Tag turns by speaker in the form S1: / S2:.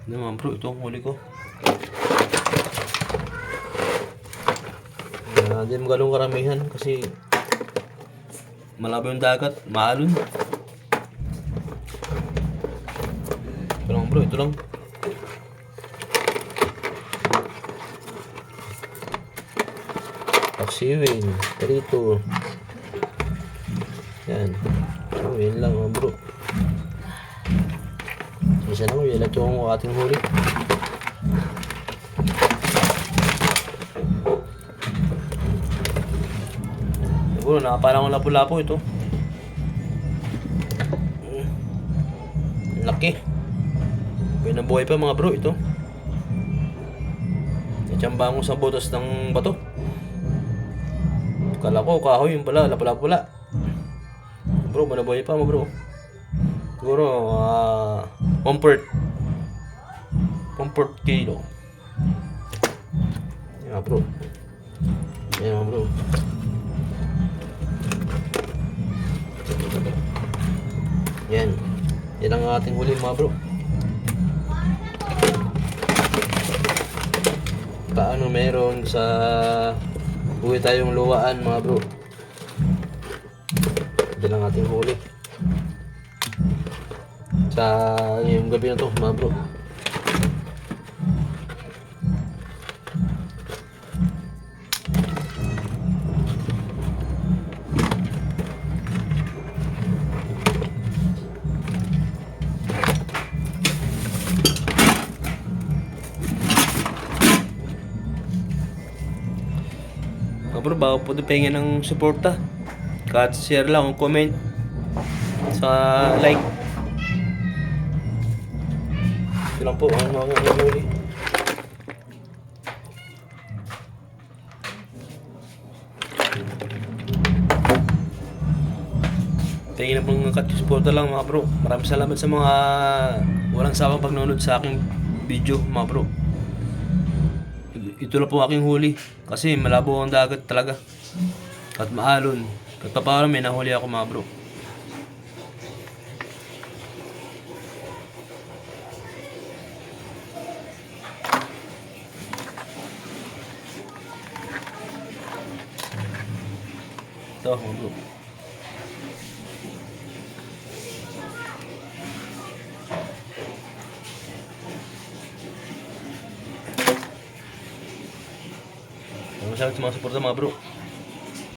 S1: Ano naman bro, ito ang huli ko. Hindi mo ganun karamihan kasi malabo yung dagat, maalon. Ito lang bro, ito lang. Paksiwin, perito. Yan. So, yun lang mga bro. Isa na ko, yan ito ang ating huli. Siguro nakaparang lapu-lapu ito. Laki. Binabuhay pa mga bro ito. Natsyamba ko sa butas ng bato. Kala ko kahoy yung pala, lapula-pula. Bro, manabuhay pa mga bro. Siguro 1/4 kilo. Yan mga bro. Yan mga bro. Yan. Yan ang ating huli mga bro. Paano meron sa uwi tayong luwaan mga bro. Yan ang ating huli. Sa yung gabi na to mga bro. Mga bro, bago po pahingin ng suporta, kahit share lang o comment sa like. Ito lang po ang mga huli. Pahingin na pong suporta lang mga bro. Maraming salamat sa mga walang sawang pagnonood sa aking video mga bro. Ito lang po aking huli kasi malabo ang dagat talaga at maalon. At paano may nahuli ako mga bro. Ito mga bro. Masyadong sa mga suporta mga bro.